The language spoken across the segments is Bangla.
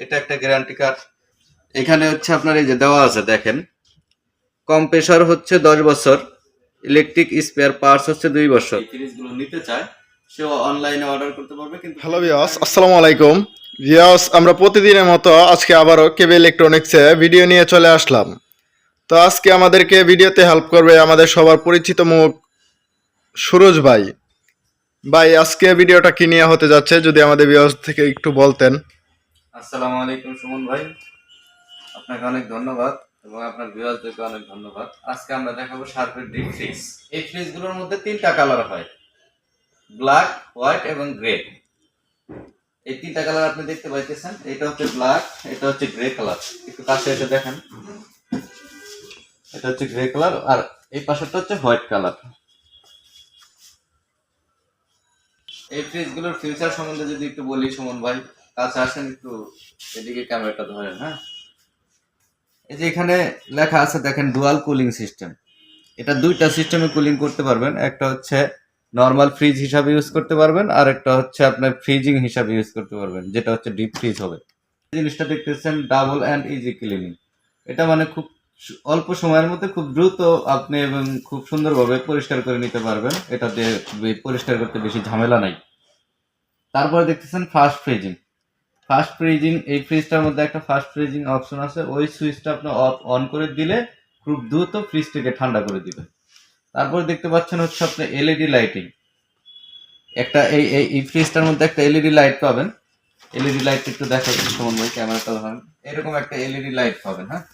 এটা একটা গ্যারান্টি কার্ড। এখানে হচ্ছে আপনার এই যে দেওয়া আছে দেখেন, কম্প্রেসর হচ্ছে 10 বছর, ইলেকট্রিক স্পেয়ার পার্টস হচ্ছে 2 বছর। এই ফ্রিজগুলো নিতে চায় সে অনলাইনে অর্ডার করতে পারবে। কিন্তু হ্যালো ভিউয়ার্স, আসসালামু আলাইকুম ভিউয়ার্স। আমরা প্রতিদিনের মতো আজকে আবারও কেবি ইলেকট্রনিক্সে ভিডিও নিয়ে চলে আসলাম। তো আজকে আমাদেরকে ভিডিওতে হেল্প করবে আমাদের সবার পরিচিত মুখ সুরজ ভাই। ভাই, আজকে ভিডিওটা কি নিয়ে হতে যাচ্ছে যদি আমাদের ভিউয়ার্স থেকে একটু বলতেন। আসসালামু আলাইকুম সুমন ভাই, আপনাকে অনেক ধন্যবাদ এবং আপনার ভিউয়ারদেরকে অনেক ধন্যবাদ। আজকে আমরা দেখাবো শার্পের ডিপ ফ্রিজ। এই ফ্রিজগুলোর মধ্যে 3টা কালার হয়, ব্ল্যাক, হোয়াইট এবং গ্রে। এই 3টা কালার আপনি দেখতে পাইতেছেন। এটা হচ্ছে ব্ল্যাক, এটা হচ্ছে গ্রে কালার। একটু কাছে এসে দেখেন, এটা হচ্ছে গ্রে কালার আর এই পাশেরটা হচ্ছে হোয়াইট কালার। এই ফ্রিজগুলোর ফিউচার সম্বন্ধে যদি একটু বলি সুমন ভাই, কাছে আসেন একটু, এদিকে ক্যামেরাটা ধরেন। হ্যাঁ, এই যে এখানে লেখা আছে দেখেন, ডুয়াল কুলিং সিস্টেম। এটা 2টা সিস্টেমে কুলিং করতে পারবেন। একটা হচ্ছে নর্মাল ফ্রিজ হিসাবে ইউজ করতে পারবেন, আর একটা হচ্ছে আপনার ফ্রিজিং হিসাবে ইউজ করতে পারবেন, যেটা হচ্ছে ডিপ ফ্রিজ হবে। জিনিসটা দেখতেছেন ডাবল অ্যান্ড ইজি ক্লিনিং। এটা মানে খুব অল্প সময়ের মধ্যে খুব দ্রুত আপনি এবং খুব সুন্দরভাবে পরিষ্কার করে নিতে পারবেন। এটা দিয়ে পরিষ্কার করতে বেশি ঝামেলা নাই। তারপরে দেখতেছেন ফাস্ট ফ্রিজিং। ফাস্ট ফ্রিজিং, এই ফ্রিজটার মধ্যে একটা ফাস্ট ফ্রিজিং অপশন আছে। ওই সুইচটা আপনি অন করে দিলে খুব দ্রুত ফ্রিজটাকে ঠান্ডা করে দিবে। তারপরে দেখতে পাচ্ছেন হচ্ছে আপনি এলইডি লাইটিং। একটা এই ফ্রিজটার মধ্যে একটা এলইডি লাইট পাবেন। এলইডি লাইট একটু দেখা যাচ্ছে সুমন ভাই, ক্যামেরাটা ধরেন। এরকম একটা এলইডি লাইট পাবেন। হ্যাঁ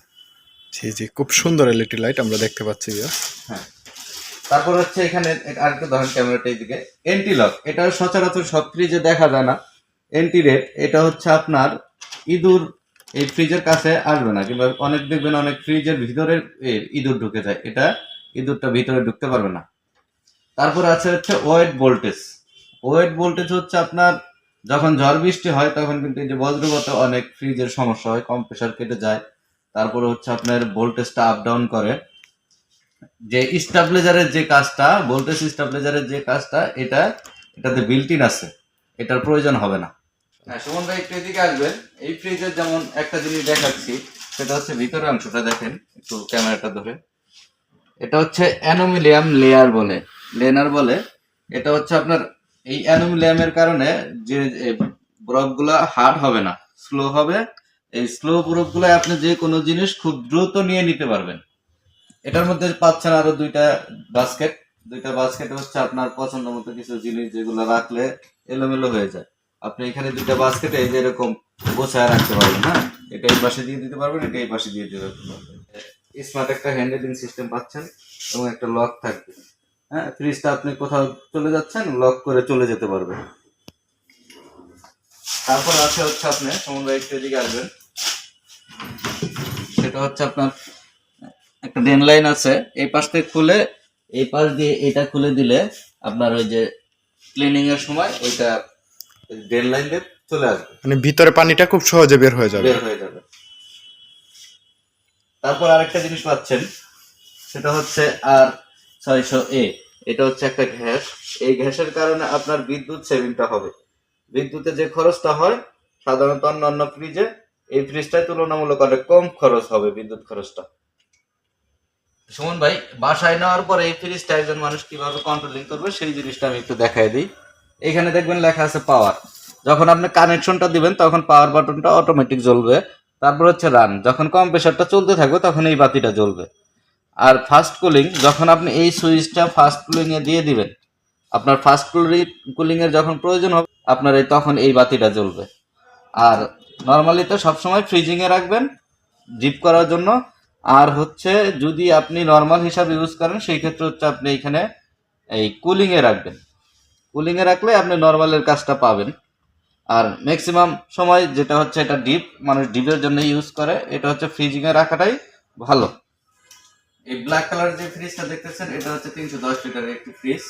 জি জি, খুব সুন্দর এলইডি লাইট আমরা দেখতে পাচ্ছি ভিউয়ার্স। হ্যাঁ। তারপর হচ্ছে এখানে আরেকটা ধরেন, ক্যামেরাটা এইদিকে। এন্টি লক, এটা সচরাচর সব ফ্রিজে দেখা যায় না। এন্টি রেট, এটা হচ্ছে আপনার ইঁদুর এই ফ্রিজের কাছে আসবে না, কিংবা অনেক দেখবেন অনেক ফ্রিজের ভিতরে ইঁদুর ঢুকে যায়, এটা ইঁদুরটা ভিতরে ঢুকতে পারবে না। তারপর আছে হচ্ছে ওয়েট ভোল্টেজ। ওয়েট ভোল্টেজ হচ্ছে আপনার যখন ঝড় বৃষ্টি হয় তখন কিন্তু এই যে বজ্রগত অনেক ফ্রিজের সমস্যা হয়, কম্প্রেসার কেটে যায়। তারপরে হচ্ছে আপনার ভোল্টেজটা আপ ডাউন করে। যে স্টাবলাইজারের যে কাজটা, ভোল্টেজ স্টাবলাইজারের যে কাজটা, এটাতে বিল্ট ইন আছে, এটার প্রয়োজন হবে না। হ্যাঁ সুমন ভাই, একটু এদিকে আসবেন। এই ফ্রিজের যেমন একটা জিনিস দেখাচ্ছি, সেটা হচ্ছে ভিতরের অংশটা দেখেন একটু ক্যামেরাটা ধরে। এটা হচ্ছে অ্যানুমিলিয়াম লেয়ার বলে, লেনার বলে। এটা হচ্ছে আপনার এই অ্যানুমিলিয়ামের কারণে যে বরফগুলা হার্ড হবে না, স্লো হবে। এই স্লো বরফগুলো আপনি যে কোনো জিনিস খুব দ্রুত নিয়ে নিতে পারবেন। এটার মধ্যে পাচ্ছেন আরো 2টা বাস্কেট। 2টা বাস্কেট হচ্ছে আপনার পছন্দ মতো কিছু জিনিস যেগুলো রাখলে এলোমেলো হয়ে যায়। আপনি এখানে 2টা বাস্কেটে এই যে এরকম গোছায় রাখতে পারবেন। হ্যাঁ, এটা এই পাশে দিয়ে দিতে পারবেন, এটা এই পাশে দিয়ে দিতে পারবেন। স্মার্ট একটা হ্যান্ডেলিং সিস্টেম পাচ্ছেন এবং একটা লক থাকবে। হ্যাঁ, ফ্রিজটা আপনি কোথাও চলে যাচ্ছেন, লক করে চলে যেতে পারবেন। তারপর আছে হচ্ছে আপনি সমুদ্র একটু এদিকে আসবেন। সেটা হচ্ছে আপনার একটা ড্রেন লাইন আছে, এই পাশ থেকে খুলে এই পাশ দিয়ে এটা খুলে দিলে আপনার ওই যে ক্লিনিং এর সময় ওইটা ড্রেন লাইন দিয়ে চলে আসবে, মানে ভিতরে পানিটা খুব সহজে বের হয়ে যাবে। বের হয়ে যাবে। তারপর আরেকটা জিনিস পাচ্ছেন, সেটা হচ্ছে আর 600A। এটা হচ্ছে একটা গ্যাস। এই গ্যাসের কারণে আপনার বিদ্যুৎ সেভিংটা হবে। বিদ্যুতে যে খরচটা হয় সাধারণত অন্যান্য ফ্রিজে, এই ফ্রিজটায় তুলনামূলক অনেক কম খরচ হবে বিদ্যুৎ খরচটা। সুমন ভাই, বাসায় নেওয়ার পরে এই ফ্রিজটা একজন মানুষ কিভাবে কন্ট্রোলিং করবে সেই জিনিসটা আমি একটু দেখাই দিই। এখানে দেখবেন লেখা আছে পাওয়ার। যখন আপনি কানেকশনটা দিবেন তখন পাওয়ার বাটনটা অটোমেটিক জ্বলবে। তারপর হচ্ছে রান, যখন কম্প্রেসারটা চলতে থাকবে তখন এই বাতিটা জ্বলবে। আর ফাস্ট কুলিং, যখন আপনি এই সুইচটা ফাস্ট কুলিং এ দিয়ে দিবেন, আপনার ফাস্ট কুলিং এর যখন প্রয়োজন হবে আপনার তখন এই বাতিটা জ্বলবে। আর নর্মালি তো সবসময় ফ্রিজিং এ রাখবেন ডিপ করার জন্য। আর হচ্ছে যদি আপনি নর্মাল হিসাবে ইউজ করেন সেই ক্ষেত্রে হচ্ছে আপনি এখানে এই কুলিং এ রাখবেন। কুলিং এ রাখলে আপনি নর্মালের কাজটা পাবেন। আর ম্যাক্সিমাম সময় যেটা হচ্ছে এটা ডিপ, মানুষ ডিপের জন্য ইউজ করে, এটা হচ্ছে ফ্রিজিং এ রাখাটাই ভালো। এই ব্ল্যাক কালার যে ফ্রিজটা দেখতেছেন, এটা হচ্ছে 310 লিটারের একটি ফ্রিজ।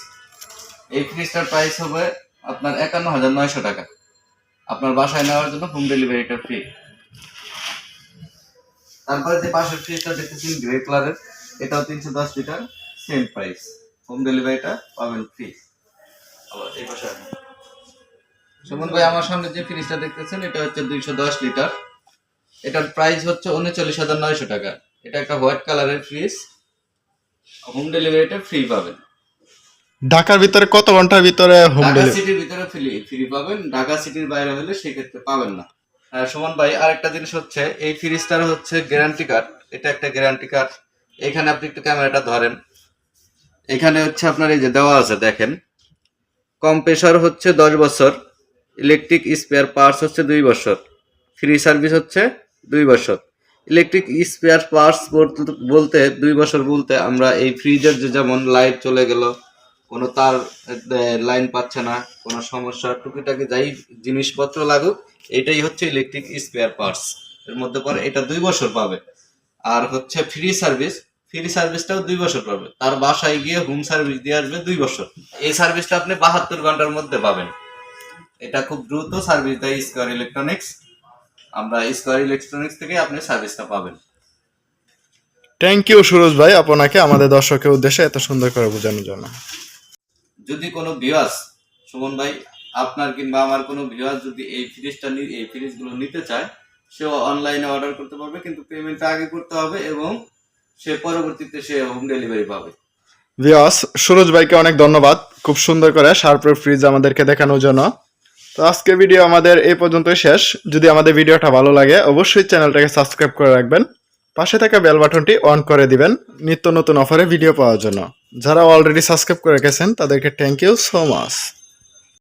এই ফ্রিজটার প্রাইস হবে আপনার 51,900 টাকা। আপনার বাসায় নেওয়ার জন্য হোম ডেলিভারিটা ফ্রি। তারপরে যে পাশের ফ্রিজটা দেখতেছেন গ্রে কালারের, এটাও 310 লিটার, সেম প্রাইস, হোম ডেলিভারিটা পাবেন ফ্রি। আবার এই পাশে সুমন ভাই, আমার সামনে যে ফ্রিজটা দেখতেছেন এটা হচ্ছে 210 লিটার। এটার প্রাইস হচ্ছে 39,900 টাকা। এটা একটা হোয়াইট কালারের ফ্রিজ, হোম ডেলিভারিটা ফ্রি পাবেন। ঢাকার ভিতরে কত ঘন্টার ভিতরে হোম ঢাকা ডেলিভারি? সিটির ভিতরে ফ্রি পাবেন, ঢাকা সিটির বাইরে হলে সেক্ষেত্রে পাবেন না। সুমন ভাই, আরেকটা জিনিস হচ্ছে এই ফ্রিজটার হচ্ছে গ্যারান্টি কার্ড। এটা একটা গ্যারান্টি কার্ড। এখানে আপনি একটু ক্যামেরাটা ধরেন, এখানে হচ্ছে আপনার এই যে দেওয়া আছে দেখেন, কম্প্রেসর হচ্ছে 10 বছর, ইলেকট্রিক স্পেয়ার পার্টস হচ্ছে 2 বছর, ফ্রি সার্ভিস হচ্ছে 2 বছর। ইলেকট্রিক স্পেয়ার পার্টস বলতে 2 বছর বলতে আমরা এই ফ্রিজের যে যেমন লাইট চলে গেল, কোনো তার লাইন পাচ্ছে না, কোনো সমস্যা টুকিটাকি যাই জিনিসপত্র লাগুক, এটাই হচ্ছে ইলেকট্রিক স্পেয়ার পার্টস এর মধ্যে পড়ে। এটা 2 বছর পাবে। আর হচ্ছে ফ্রি সার্ভিস, ফ্রি সার্ভিসটাও 2 বছর পাবে। তার বাসায় গিয়ে হোম সার্ভিস দিয়ে আসবে 2 বছর। এই সার্ভিসটা আপনি 72 ঘন্টার মধ্যে পাবেন। এটা খুব দ্রুত সার্ভিস দেয় স্কয়ার ইলেকট্রনিক্স। আমরা স্কয়ার ইলেকট্রনিক্স থেকে আপনি সার্ভিসটা পাবেন। থ্যাংক ইউ সুরজ ভাই, আপনাকে আমাদের দর্শকের উদ্দেশ্যে এত সুন্দর করে বোঝানোর জন্য। যদি কোনো ভিউয়ার্স, সুমন ভাই, আপনার কিংবা আমার কোনো ভিউয়ার্স যদি এই ফ্রিজগুলো নিতে চায়, সেও অনলাইনে অর্ডার করতে পারবে, কিন্তু পেমেন্টটা আগে করতে হবে এবং সে পরবর্তীতে সে হোম ডেলিভারি পাবে। ভিউয়ার্স, সুরজ ভাইকে অনেক ধন্যবাদ খুব সুন্দর করে শার্পের ফ্রিজ আমাদেরকে দেখানোর জন্য। তো আজকে ভিডিও আমাদের এই পর্যন্তই শেষ। যদি আমাদের ভিডিওটা ভালো লাগে অবশ্যই চ্যানেলটাকে সাবস্ক্রাইব করে রাখবেন, পাশে থাকা বেল বাটনটি অন করে দিবেন নিত্য নতুন অফারে ভিডিও পাওয়ার জন্য। যারা অলরেডি সাবস্ক্রাইব করে রেখেছেন তাদেরকে থ্যাংক ইউ সো মাচ।